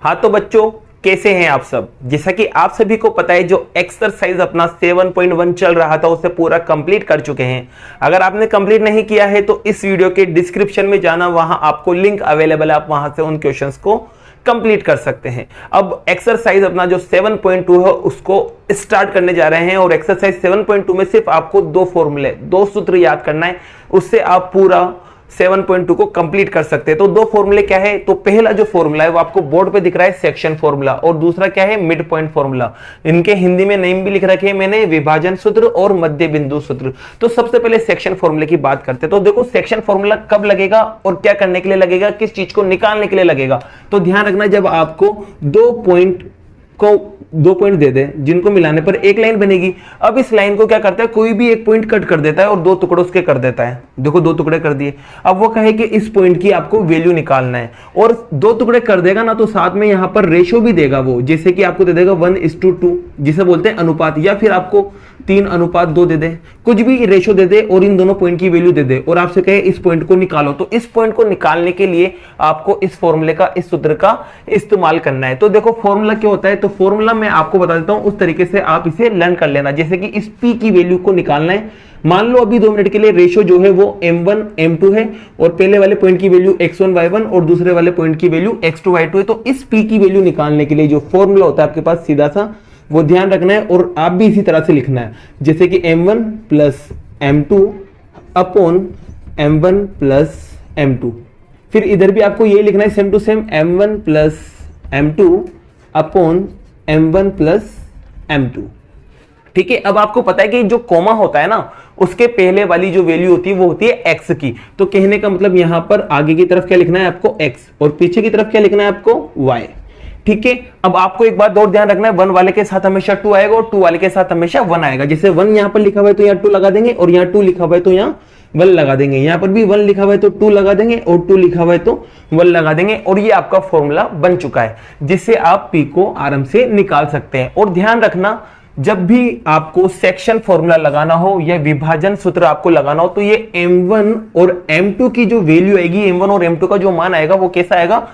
हाँ तो बच्चों, कैसे हैं आप सब। जैसा कि आप सभी को पता है, जो एक्सरसाइज अपना 7.1 चल रहा था उसे पूरा कंप्लीट कर चुके हैं। अगर आपने कंप्लीट नहीं किया है तो इस वीडियो के डिस्क्रिप्शन में जाना, वहां आपको लिंक अवेलेबल है, आप वहां से उन क्वेश्चंस को कंप्लीट कर सकते हैं। अब एक्सरसाइज अपना जो 7.2 है उसको स्टार्ट करने जा रहे हैं, और एक्सरसाइज 7.2 में सिर्फ आपको दो फॉर्मूले, दो सूत्र याद करना है, उससे आप पूरा 7.2 को कंप्लीट कर सकते हैं। तो दो फॉर्मूले क्या है, तो पहला जो फॉर्मूला है वो आपको बोर्ड पे दिख रहा है, सेक्शन फॉर्मूला, और दूसरा क्या है, मिड पॉइंट फॉर्मूला। इनके हिंदी में नेम भी लिख रखे हैं मैंने, विभाजन सूत्र और मध्य बिंदु सूत्र। तो सबसे पहले सेक्शन फॉर्मूले की बात करते हैं। तो देखो, सेक्शन फॉर्मूला कब लगेगा और क्या करने के लिए लगेगा, किस चीज को निकालने के लिए लगेगा। तो ध्यान रखना, जब आपको दो पॉइंट दे दे जिनको मिलाने पर एक लाइन बनेगी। अब इस लाइन को क्या करता है, कोई भी एक पॉइंट कट कर देता है और दो टुकड़े उसके कर देता है। देखो, दो टुकड़े कर दिए। अब वो कहे कि इस पॉइंट की आपको वैल्यू निकालना है, और दो टुकड़े कर देगा ना, तो साथ में यहां पर रेशो भी देगा वो, जैसे कि आपको दे देगा 1:2, जिसे बोलते हैं अनुपात, या फिर आपको 3:2 दे दे, कुछ भी रेशो दे दे और इन दोनों पॉइंट की वैल्यू दे दे, और आपसे कहे इस पॉइंट को निकालो। तो इस पॉइंट को निकालने के लिए आपको इस फॉर्मूले का, इस सूत्र का इस्तेमाल करना है। तो देखो, फॉर्मूला क्या होता है, तो फॉर्मूला मैं आपको बता देता हूं, उस तरीके से आप इसे लर्न कर लेना। जैसे कि इस P की वैल्यू को निकालना है। मान लो अभी 2 मिनट के लिए रेशो जो है वो m1 m2 है, और पहले वाले पॉइंट की वैल्यू x1 y1 और दूसरे वाले पॉइंट की वैल्यू x2 y2 है। तो इस P की वैल्यू निकालने के लिए जो फॉर्मूला होता है आपके पास सीधा सा, वो ध्यान रखना है, और आप भी इसी तरह से लिखना है, जैसे कि m1 plus m2 upon m1 plus m2। फिर इधर भी आपको यही लिखना है, same to same, m1 plus m2 upon m1 plus m2। ठीक है। अब आपको पता है कि जो कोमा होता है ना, उसके पहले वाली जो वैल्यू होती है वो होती है x की। तो कहने का मतलब यहां पर आगे की तरफ क्या लिखना है आपको, x, और पीछे की तरफ क्या लिखना है आपको, y। ठीक है। अब आपको एक बात और ध्यान रखना है, 1 वाले के साथ हमेशा 2 आएगा और 2 वाले के साथ हमेशा 1 आएगा। जैसे 1 यहां पर लिखा हुआ है तो यहां 2 लगा देंगे, और यहां 2 लिखा हुआ है तो यहां 1 लगा देंगे। यहां पर भी 1 लिखा हुआ है तो 2 लगा देंगे, और 2 लिखा हुआ है तो 1 लगा देंगे, और ये आपका फॉर्मूला बन चुका है, जिससे आप P को आराम से निकाल सकते हैं। और ध्यान रखना, जब भी आपको सेक्शन फॉर्मूला लगाना हो या विभाजन सूत्र आपको लगाना हो, तो ये m1 और m2 की जो वैल्यू आएगी, m1 और m2 का जो मान आएगा वो कैसा आएगा,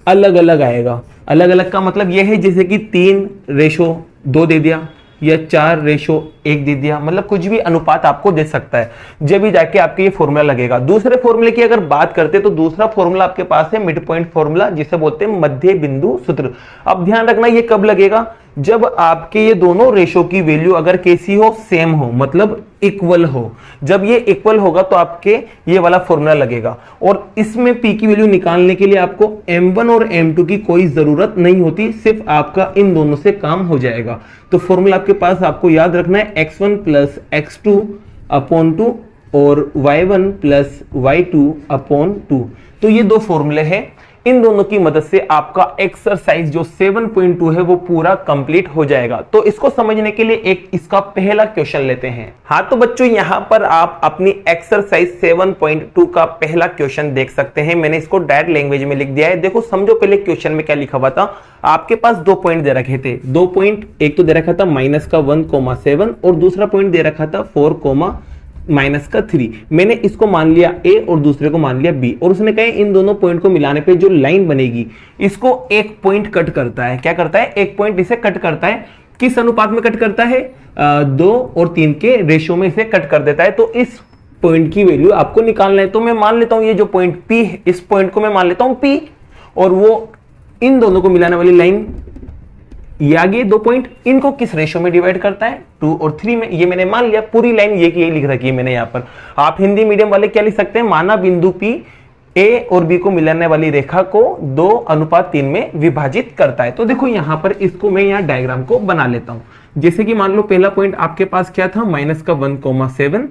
अलग अलग आएगा। अलग अलग का मतलब यह है, जैसे कि 3:2 दे दिया, या 4:1 दे दिया, मतलब कुछ भी अनुपात आपको दे सकता है, जब भी जाके आपके ये फॉर्मूला लगेगा। दूसरे फॉर्मूले की अगर बात करते तो दूसरा फॉर्मूला आपके पास है मिड पॉइंट फॉर्मूला, जिसे बोलते हैं मध्य बिंदु सूत्र। अब ध्यान रखना, ये कब लगेगा, जब आपके ये दोनों रेशो की वैल्यू अगर कैसी हो, सेम हो, मतलब इक्वल हो। जब ये इक्वल होगा तो आपके ये वाला फॉर्मूला लगेगा। और इसमें P की वैल्यू निकालने के लिए आपको m1 और m2 की कोई जरूरत नहीं होती, सिर्फ आपका इन दोनों से काम हो जाएगा। तो फॉर्मूला आपके पास आपको याद रखना है, x1 प्लस x2 अपॉन 2 और y1 प्लस y2 अपॉन 2। तो ये दो फॉर्मूले हैं, इन दोनों की मदद से आपका एक्सरसाइज जो 7.2 है वो पूरा कंप्लीट हो जाएगा। तो इसको समझने के लिए एक इसका पहला क्वेश्चन लेते हैं। हाँ तो बच्चों, यहां पर आप अपनी एक्सरसाइज 7.2 का पहला क्वेश्चन देख सकते हैं। मैंने इसको डायरेक्ट लैंग्वेज में लिख दिया है। देखो, समझो पहले क्वेश्चन में क्या लिखा हुआ था। आपके पास 2 पॉइंट दे रखे थे, 2 पॉइंट, एक तो दे रखा था -1,7 और दूसरा पॉइंट दे रखा था 4,-3। मैंने इसको मान लिया A और दूसरे को मान लिया B, और उसने कहा इन दोनों पॉइंट को मिलाने पे जो लाइन बनेगी, इसको एक पॉइंट कट करता है। क्या करता है, एक पॉइंट इसे कट करता है। किस अनुपात में कट करता है, 2 और 3 के रेशो में इसे कट कर देता है। तो इस पॉइंट की वैल्यू आपको निकालना है। तो मैं मान लेता हूं ये जो पॉइंट P है, इस पॉइंट को मैं मान लेता हूं P, और वो इन दोनों को मिलाने वाली लाइन, ये आगे 2 पॉइंट, इनको किस रेशो में डिवाइड करता है, 2 और 3 में। ये मैंने मान लिया, पूरी लाइन ये की लिख रखी है मैंने यहाँ पर। आप हिंदी मीडियम वाले क्या लिख सकते हैं, माना बिंदु P A और B को मिलाने वाली रेखा को 2:3 में विभाजित करता है। तो देखो यहाँ पर, इसको मैं यहाँ डायग्राम को बना लेता हूं। जैसे कि मान लो पहला पॉइंट आपके पास क्या था, -1,7,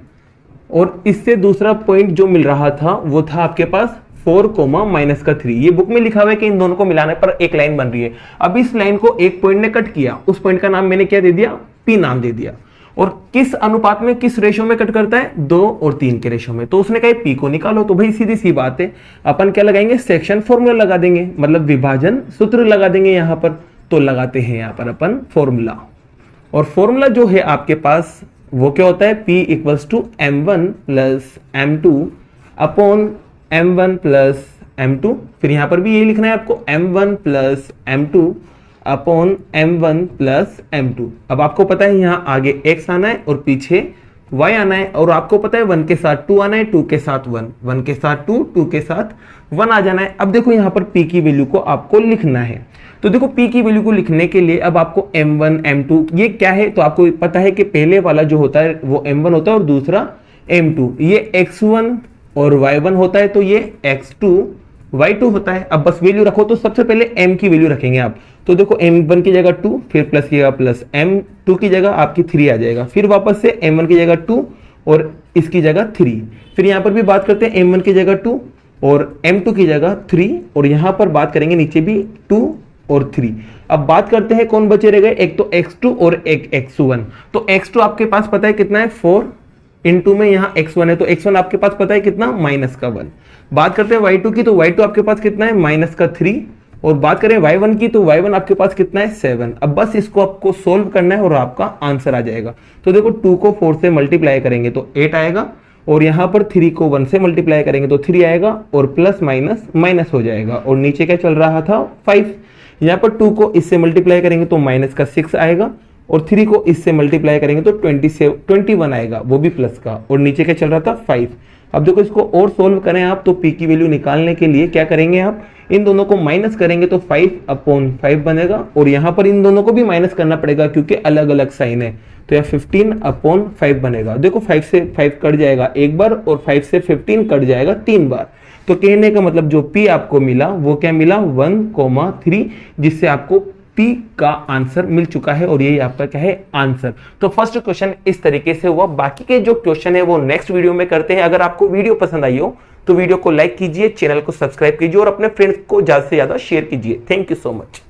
और इससे दूसरा पॉइंट जो मिल रहा था वो था आपके पास 4,-3। ये बुक में लिखा हुआ है कि इन दोनों को मिलाने पर एक लाइन बन रही है। अब इस लाइन को एक पॉइंट ने कट किया, उस पॉइंट का नाम मैंने क्या दे दिया, P नाम दे दिया। और किस अनुपात में, किस रेशो में कट करता है, 2 और 3 के रेशो में। तो उसने कहा P को निकालो। तो भाई सीधी सी बात है, अपन क्या लगाएंगे, सेक्शन फॉर्मूला लगा देंगे, मतलब विभाजन सूत्र लगा देंगे यहां पर। तो लगाते हैं यहां पर अपन फॉर्मूला, और फॉर्मूला जो है आपके पास वो क्या होता है, P equals to m1 plus m2 upon m1 plus m2, फिर यहाँ पर भी यही लिखना है आपको m1 plus m2 upon m1 plus m2। अब आपको पता है यहाँ आगे x आना है और पीछे y आना है, और आपको पता है 1 के साथ 2 आना है, 2 के साथ 1, 1 के साथ 2, 2 के साथ 1 आ जाना है। अब देखो यहाँ पर p की वैल्यू को आपको लिखना है, तो देखो p की वैल्यू को लिखने के लिए अब आपको m1 m2 ये क्या है, तो आपको पता है कि पहले वाला जो होता है वो m1 होता है और दूसरा m2, ये x1 और y1 होता है, तो ये x2 y2 होता है। अब बस वैल्यू रखो, तो सबसे पहले m की वैल्यू रखेंगे आप, तो देखो m1 की जगह 2, फिर प्लस की जगह प्लस, m2 की जगह आपकी 3 आ जाएगा, फिर वापस से m1 की जगह 2 और इसकी जगह 3, फिर यहाँ पर भी बात करते हैं m1 की जगह 2 और m2 की जगह 3, और यहाँ पर बात करेंगे नीचे भी 2 और 3। अब बात करते हैं कौन बचे रह गए, एक तो x2 और एक x1। तो x2 आपके पास पता है कितना है 4, इंटू में यहाँ x1 है, तो x1 आपके पास पता है कितना माइनस का 1। बात करते हैं y2 की, तो y2 आपके पास कितना है माइनस का 3, और बात करें y1 की, तो y1 आपके पास कितना है 7। अब बस इसको आपको सोल्व करना है और आपका आंसर आ जाएगा। तो देखो 2 को 4 से मल्टीप्लाई करेंगे तो 8 आएगा, और यहाँ पर 3 को 1 से मल्टीप्लाई करेंगे तो 3 आएगा, और प्लस माइनस माइनस हो जाएगा, और नीचे क्या चल रहा था 5। यहाँ पर 2 को इससे मल्टीप्लाई करेंगे तो माइनस का 6 आएगा, और 3 को इससे मल्टीप्लाई करेंगे तो 21 आएगा, वो भी प्लस का, और नीचे क्या चल रहा था 5। अब देखो इसको और सोल्व करें आप, तो p की वैल्यू निकालने के लिए क्या करेंगे आप, इन दोनों को माइनस करेंगे तो 5/5 बनेगा, और यहाँ पर इन दोनों को भी माइनस करना पड़ेगा क्योंकि अलग अलग साइन है, तो यह 15/5 बनेगा। देखो 5 से 5 कट जाएगा एक बार, और 5 से 15 कट जाएगा 3 बार। तो कहने का मतलब जो p आपको मिला वो क्या मिला 1,3, जिससे आपको p का आंसर मिल चुका है, और यही आपका क्या है आंसर। तो फर्स्ट क्वेश्चन इस तरीके से हुआ। बाकी के जो क्वेश्चन है वो नेक्स्ट वीडियो में करते हैं। अगर आपको वीडियो पसंद आई हो तो वीडियो को लाइक कीजिए, चैनल को सब्सक्राइब कीजिए और अपने फ्रेंड्स को ज्यादा से ज्यादा शेयर कीजिए। Thank you so much.